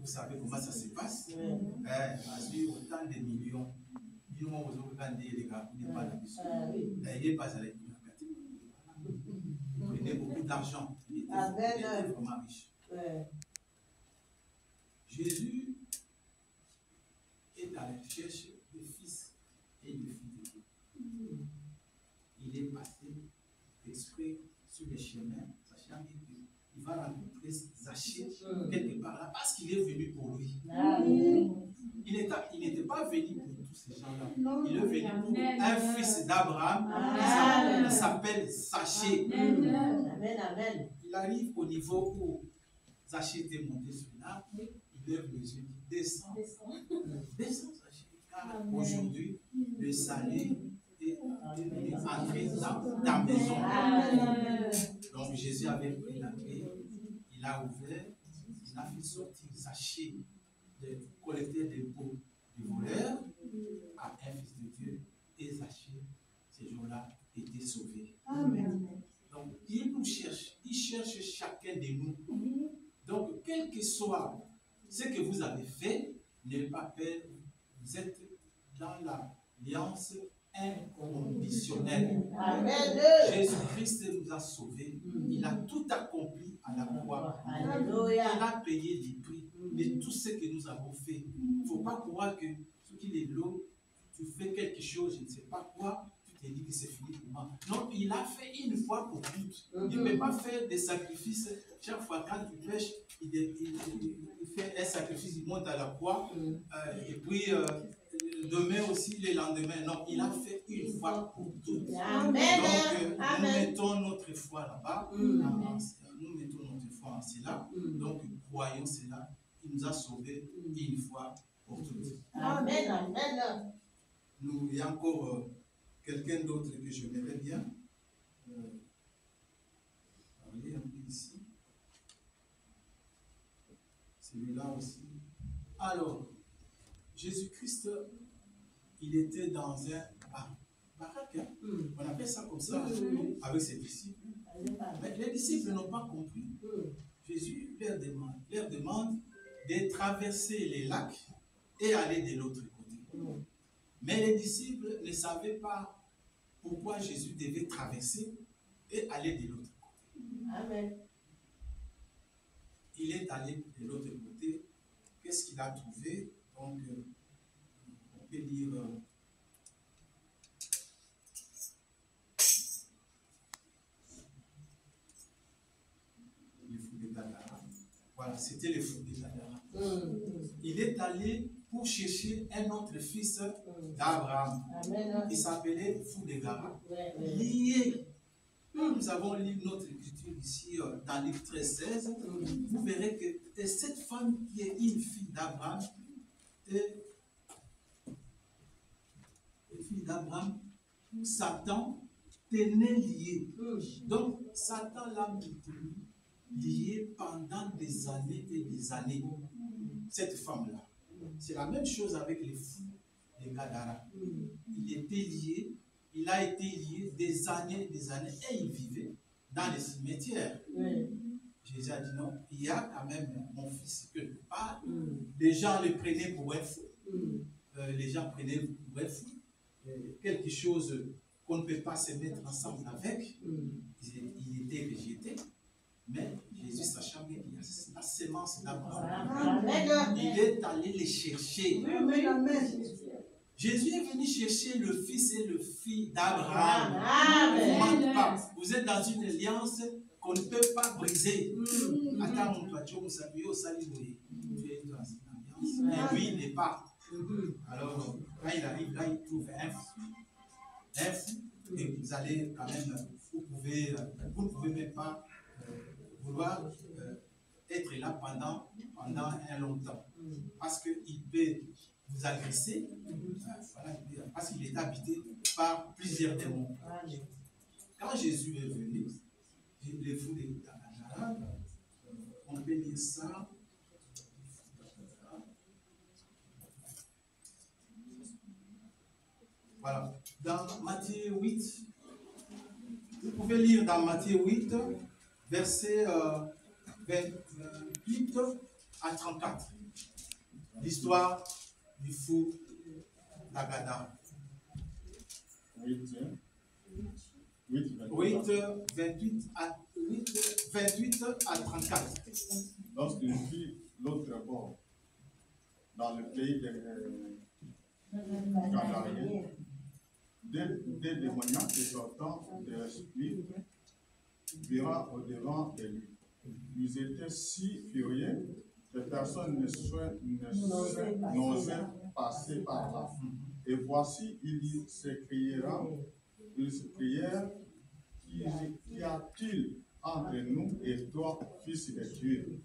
savez comment ça se passe. Parce que autant de millions, il n'y a pas de il prenait beaucoup d'argent. Il était vraiment riche. Jésus est à la recherche de fils et de filles de Dieu. Il est passé exprès sur les chemins, sachant qu'il va rencontrer Zachée quelque part là, parce qu'il est venu pour lui. Il n'était pas venu pour tous ces gens-là. Il est venu pour un fils d'Abraham qui s'appelle Zachée. Il arrive au niveau où Zachée était monté sur l'arbre, il lève les yeux, il descend. Descend Zachée, car aujourd'hui, le salut est entré dans ta maison. Donc Jésus avait pris la clé, il a ouvert, il a fait sortir Zachée de collecter des pots de voleurs à un fils de Dieu, et Zachée, ces jours-là, était sauvé. Amen. Donc, il nous cherche, il cherche chacun de nous. Donc, quel que soit ce que vous avez fait, n'ayez pas peur, vous êtes dans l'alliance inconditionnelle. Amen. Jésus-Christ nous a sauvés, il a tout accompli à la croix. Il a payé les prix de tout ce que nous avons fait. Il ne faut pas croire que ce qu'il est l'eau, tu fais quelque chose, je ne sais pas quoi, tu te dis que c'est fini pour moi. Non, il a fait une fois pour toutes. Il ne peut pas faire des sacrifices. Chaque fois quand tu pêches, il fait un sacrifice, il monte à la croix, et puis demain aussi, le lendemain. Non, il a fait une fois pour toutes. Amen. Donc, nous mettons notre foi là-bas. Nous mettons notre foi en cela. Donc, croyons cela. Il nous a sauvés une fois pour toutes. Amen. Amen. Il y a encore quelqu'un d'autre que j'aimerais bien parler un peu ici. Celui-là aussi. Alors, Jésus-Christ, il était dans un baraque. On appelle ça comme ça, avec ses disciples. Mais les disciples n'ont pas compris. Jésus leur demande de traverser les lacs et aller de l'autre côté. Mais les disciples ne savaient pas pourquoi Jésus devait traverser et aller de l'autre côté. Amen. Il est allé de l'autre côté. Qu'est-ce qu'il a trouvé? Donc, on peut lire le fou de Gadara. Voilà, c'était le fou de Gadara. Il est allé pour chercher un autre fils d'Abraham. Il s'appelait fou de Gadara. Lié. Nous avons lu notre écriture ici dans livre 13-16. Vous verrez que cette femme qui est une fille d'Abraham, Satan tenait lié. Donc Satan l'a maintenu lié pendant des années et des années. Cette femme-là. C'est la même chose avec les fous de Gadara. Il était lié. Il a été lié des années et il vivait dans les cimetières. Jésus a dit non, il y a quand même mon fils quelque part. Les gens le prenaient pour un fou. Les gens prenaient pour un fou. Quelque chose qu'on ne peut pas se mettre ensemble avec. Il était rejeté. Mais Jésus, sachant qu'il y a la sémence d'Abraham, il est allé les chercher. Jésus est venu chercher le fils et le fille d'Abraham. Vous êtes dans une alliance qu'on ne peut pas briser. Attends, mon tu es dans une alliance. Et lui, il n'est pas. Alors, quand il arrive, là, il trouve un fou. Et vous allez quand même, vous ne pouvez même pas vouloir être là pendant un long temps. Parce qu'il peut vous agresser, parce qu'il est habité par plusieurs démons. Quand Jésus est venu, les fous de Gadara, on peut lire ça. Voilà. Dans Matthieu 8, vous pouvez lire dans Matthieu 8, verset 28 à 34. L'histoire du fou d'Agada. 8, 28 à 34. Lorsqu'il vit l'autre bord, dans le pays des Gadariens, des démoniaques sortant de l'esprit vira au-devant de lui. Ils étaient si furieux que personne n'osait passer par là. Et voici, ils s'écrièrent, qu'y a-t-il entre nous et toi, fils de Dieu?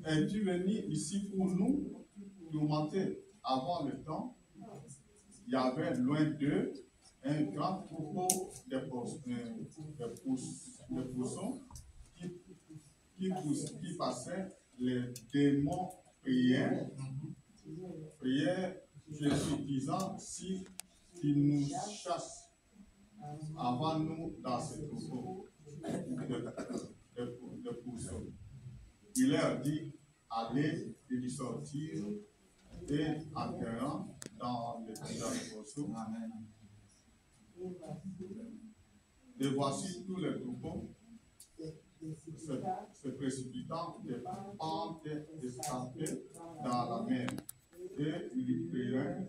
Es-tu venu ici pour nous tourmenter? Avant le temps, il y avait loin d'eux un grand troupeau de poussons qui passaient. Les démons priaient Jésus, disant, si tu nous chasses avant nous dans ce troupeau de poussons. Il leur dit, allez, ils sortirent et entrant dans le troupeau. Et voici tous les troupeaux se précipitant de pente escarpée dans la mer. Et ils prièrent